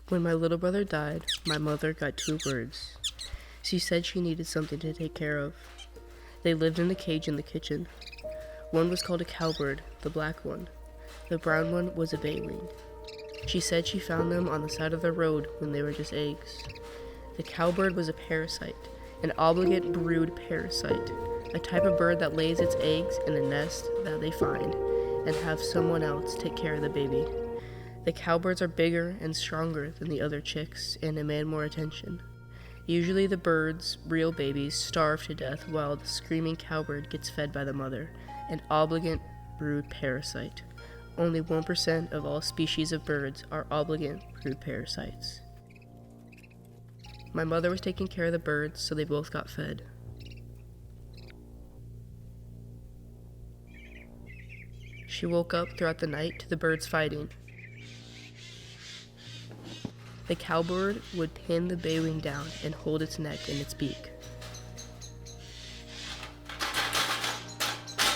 When my little brother died, my mother got two birds. She said she needed something to take care of. They lived in a cage in the kitchen. One was called a cowbird, the black one. The brown one was a baywing. She said she found them on the side of the road when they were just eggs. The cowbird was a parasite, an obligate brood parasite, a type of bird that lays its eggs in a nest that they find and have someone else take care of the baby. The cowbirds are bigger and stronger than the other chicks and demand more attention. Usually the birds' real babies starve to death while the screaming cowbird gets fed by the mother, an obligate brood parasite. Only 1% of all species of birds are obligate brood parasites. My mother was taking care of the birds, so they both got fed. She woke up throughout the night to the birds fighting. The cowbird would pin the baywing down and hold its neck in its beak.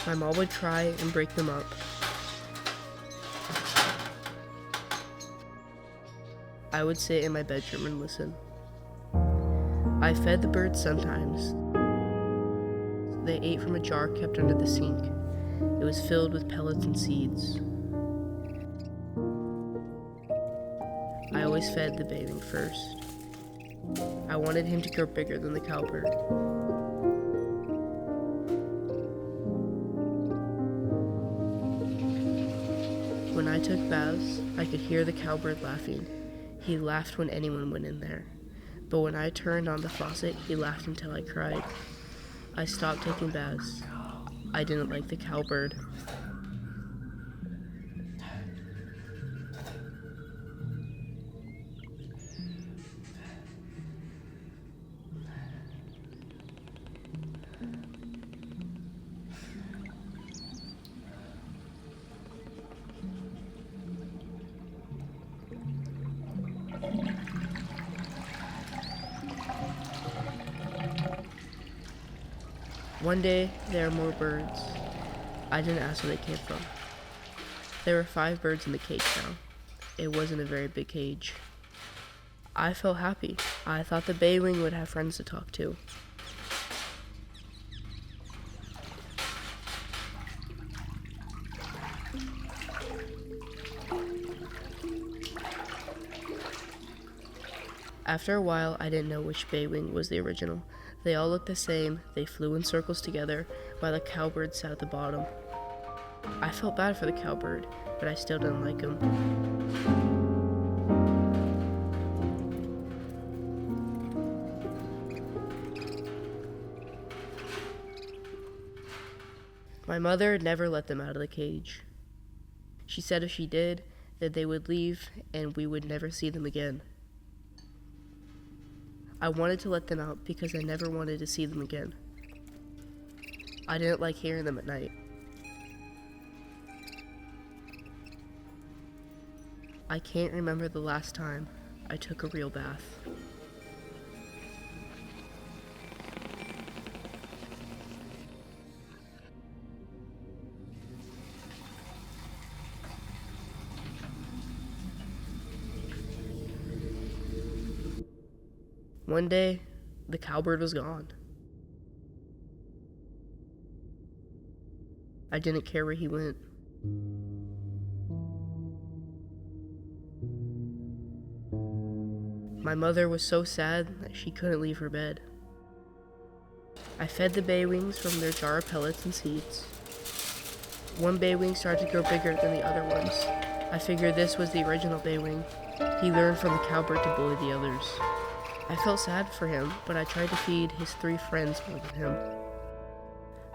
My mom would try and break them up. I would sit in my bedroom and listen. I fed the birds sometimes. They ate from a jar kept under the sink. It was filled with pellets and seeds. I always fed the baby first. I wanted him to grow bigger than the cowbird. When I took baths, I could hear the cowbird laughing. He laughed when anyone went in there. But when I turned on the faucet, he laughed until I cried. I stopped taking baths. I didn't like the cowbird. One day, there were more birds. I didn't ask where they came from. There were 5 birds in the cage now. It wasn't a very big cage. I felt happy. I thought the baywing would have friends to talk to. After a while, I didn't know which baywing was the original. They all looked the same. They flew in circles together, while the cowbird sat at the bottom. I felt bad for the cowbird, but I still didn't like him. My mother never let them out of the cage. She said if she did, that they would leave and we would never see them again. I wanted to let them out because I never wanted to see them again. I didn't like hearing them at night. I can't remember the last time I took a real bath. One day, the cowbird was gone. I didn't care where he went. My mother was so sad that she couldn't leave her bed. I fed the baywings from their jar of pellets and seeds. One baywing started to grow bigger than the other ones. I figured this was the original baywing. He learned from the cowbird to bully the others. I felt sad for him, but I tried to feed his 3 friends more than him.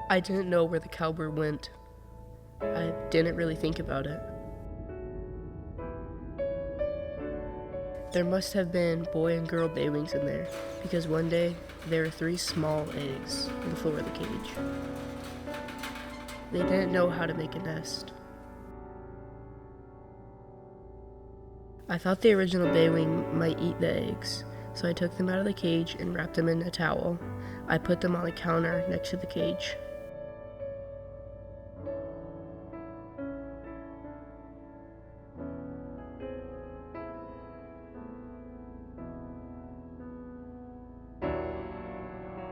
I didn't know where the cowbird went. I didn't really think about it. There must have been boy and girl baywings in there, because one day there were 3 small eggs on the floor of the cage. They didn't know how to make a nest. I thought the original baywing might eat the eggs, so I took them out of the cage and wrapped them in a towel. I put them on the counter next to the cage.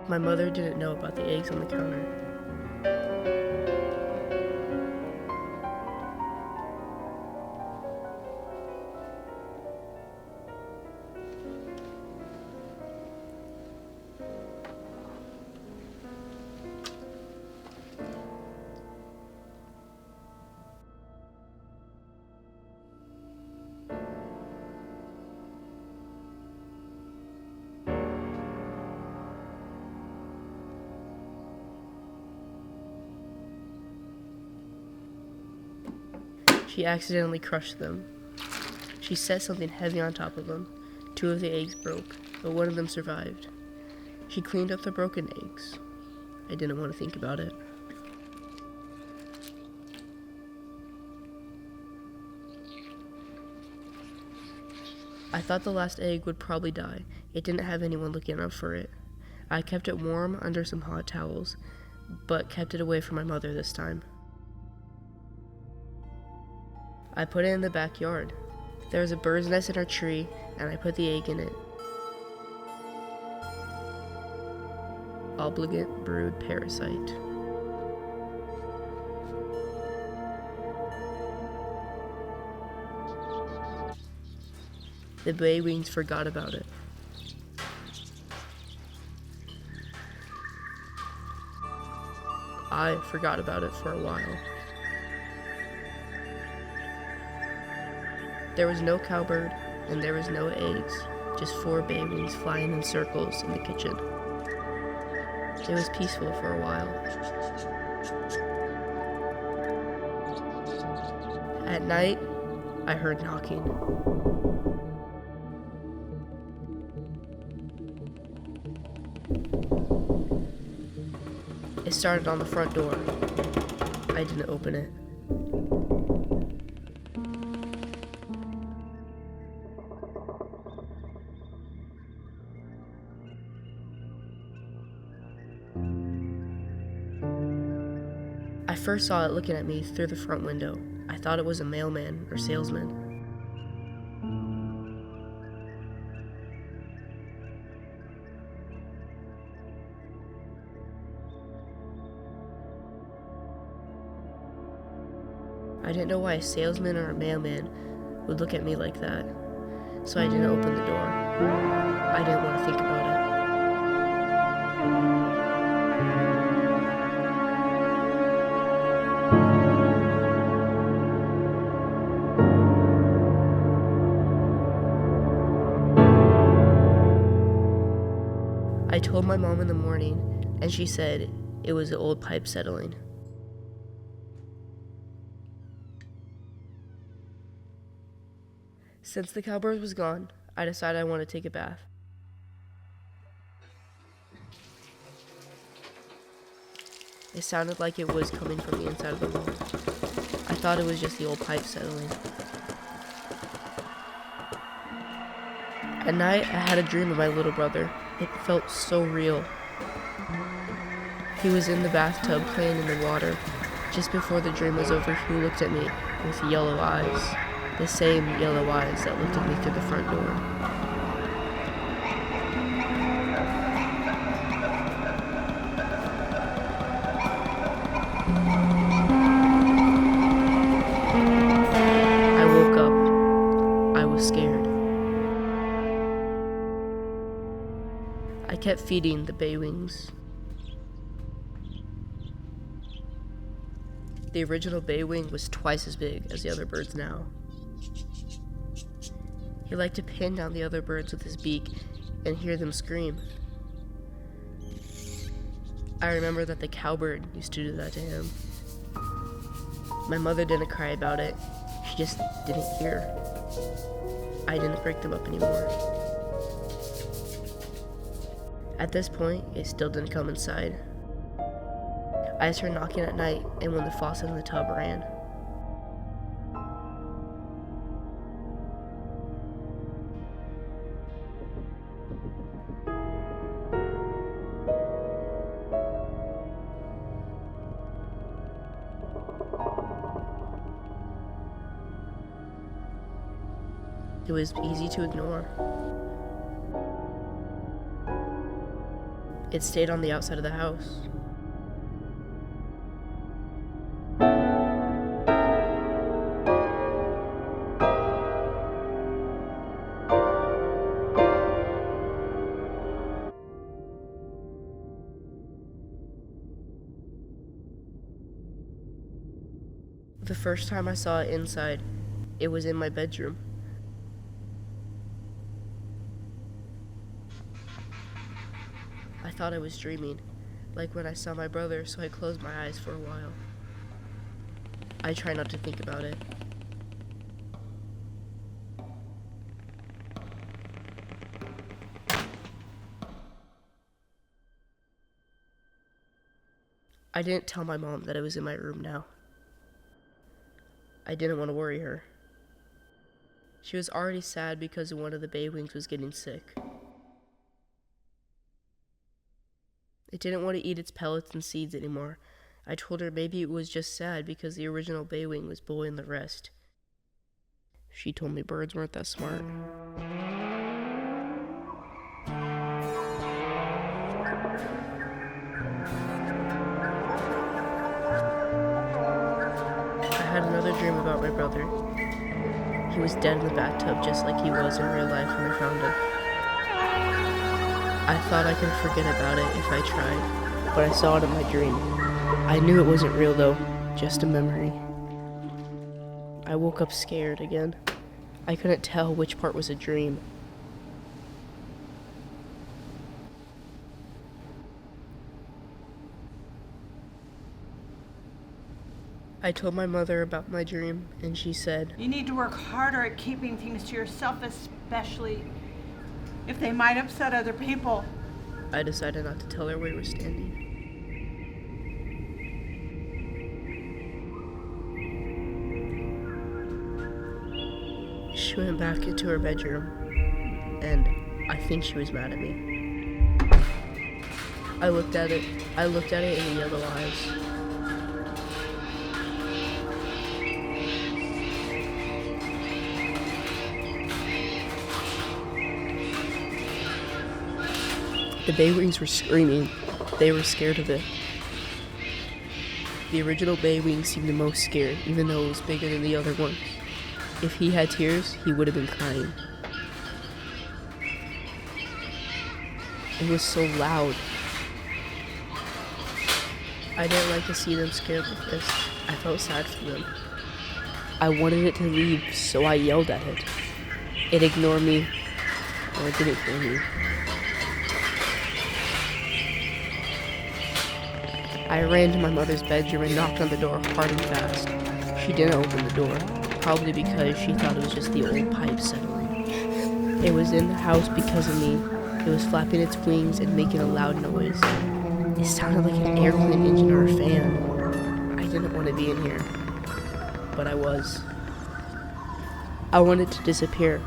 My mother didn't know about the eggs on the counter. She accidentally crushed them. She set something heavy on top of them. 2 of the eggs broke, but 1 of them survived. She cleaned up the broken eggs. I didn't want to think about it. I thought the last egg would probably die. It didn't have anyone looking out for it. I kept it warm under some hot towels, but kept it away from my mother this time. I put it in the backyard. There was a bird's nest in our tree, and I put the egg in it. Obligate brood parasite. The Baywings forgot about it. I forgot about it for a while. There was no cowbird, and there was no eggs, just 4 baywings flying in circles in the kitchen. It was peaceful for a while. At night, I heard knocking. It started on the front door. I didn't open it. I first saw it looking at me through the front window. I thought it was a mailman or salesman. I didn't know why a salesman or a mailman would look at me like that, so I didn't open the door. I didn't want to think about it. I told my mom in the morning, and she said it was the old pipe settling. Since the cowbird was gone, I decided I wanted to take a bath. It sounded like it was coming from the inside of the wall. I thought it was just the old pipe settling. At night, I had a dream of my little brother. It felt so real. He was in the bathtub playing in the water. Just before the dream was over, he looked at me with yellow eyes. The same yellow eyes that looked at me through the front door. I woke up. I was scared. I kept feeding the baywings. The original baywing was twice as big as the other birds now. He liked to pin down the other birds with his beak and hear them scream. I remember that the cowbird used to do that to him. My mother didn't cry about it. She just didn't hear. I didn't break them up anymore. At this point, it still didn't come inside. I just heard knocking at night and when the faucet in the tub ran. It was easy to ignore. It stayed on the outside of the house. The first time I saw it inside, it was in my bedroom. I thought I was dreaming, like when I saw my brother, so I closed my eyes for a while. I try not to think about it. I didn't tell my mom that it was in my room now. I didn't want to worry her. She was already sad because one of the Baywings was getting sick. It didn't want to eat its pellets and seeds anymore. I told her maybe it was just sad because the original Baywing was bullying the rest. She told me birds weren't that smart. I had another dream about my brother. He was dead in the bathtub just like he was in real life when I found him. I thought I could forget about it if I tried, but I saw it in my dream. I knew it wasn't real though, just a memory. I woke up scared again. I couldn't tell which part was a dream. I told my mother about my dream, and she said, "You need to work harder at keeping things to yourself, especially if they might upset other people." I decided not to tell her where we were standing. She went back into her bedroom, and I think she was mad at me. I looked at it in the yellow eyes. The Baywings were screaming. They were scared of it. The original Baywing seemed the most scared, even though it was bigger than the other ones. If he had tears, he would have been crying. It was so loud. I didn't like to see them scared like this. I felt sad for them. I wanted it to leave, so I yelled at it. It ignored me, or it didn't hear me. I ran to my mother's bedroom and knocked on the door hard and fast. She didn't open the door, probably because she thought it was just the old pipe settling. It was in the house because of me. It was flapping its wings and making a loud noise. It sounded like an airplane engine or a fan. I didn't want to be in here, but I was. I wanted to disappear.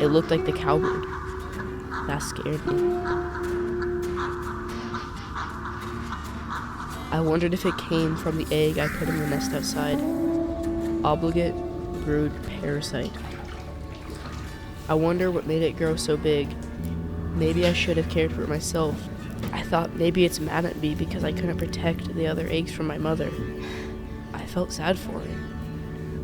It looked like the Cowbird. That scared me. I wondered if it came from the egg I put in the nest outside. Obligate, brood, parasite. I wonder what made it grow so big. Maybe I should have cared for it myself. I thought maybe it's mad at me because I couldn't protect the other eggs from my mother. I felt sad for it.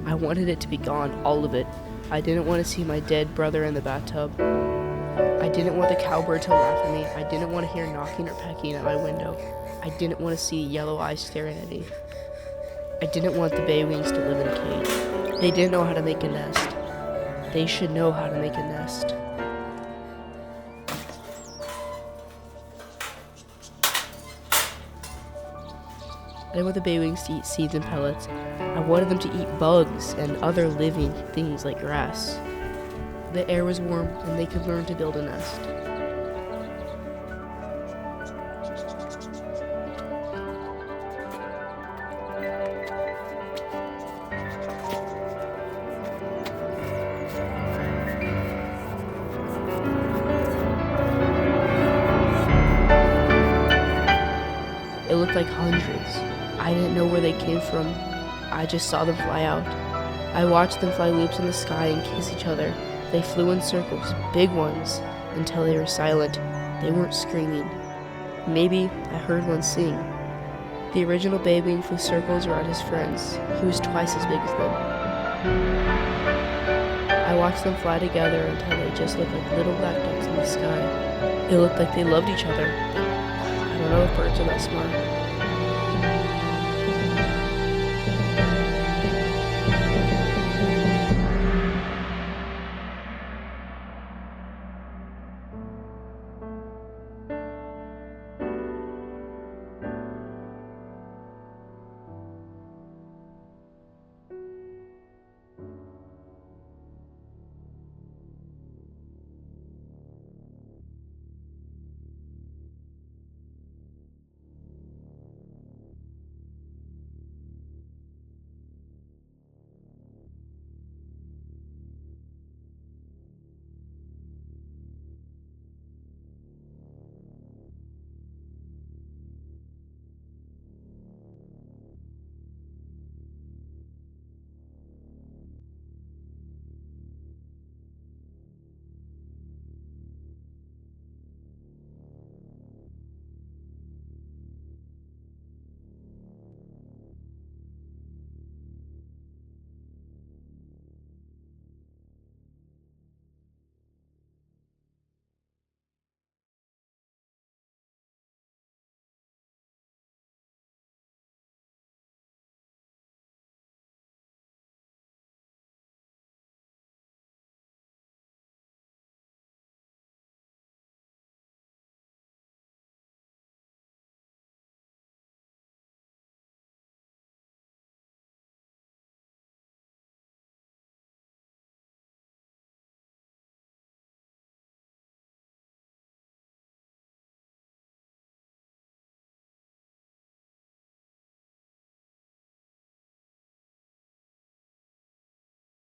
I wanted it to be gone, all of it. I didn't want to see my dead brother in the bathtub. I didn't want the Cowbird to laugh at me. I didn't want to hear knocking or pecking at my window. I didn't want to see yellow eyes staring at me. I didn't want the Baywings to live in a cage. They didn't know how to make a nest. They should know how to make a nest. I didn't want the Baywings to eat seeds and pellets. I wanted them to eat bugs and other living things like grass. The air was warm and they could learn to build a nest. like hundreds. I didn't know where they came from. I just saw them fly out. I watched them fly loops in the sky and kiss each other. They flew in circles, big ones, until they were silent. They weren't screaming. Maybe I heard one sing. The original Baywing flew circles around his friends. He was twice as big as them. I watched them fly together until they just looked like little black ducks in the sky. It looked like they loved each other. I don't know if birds are that smart.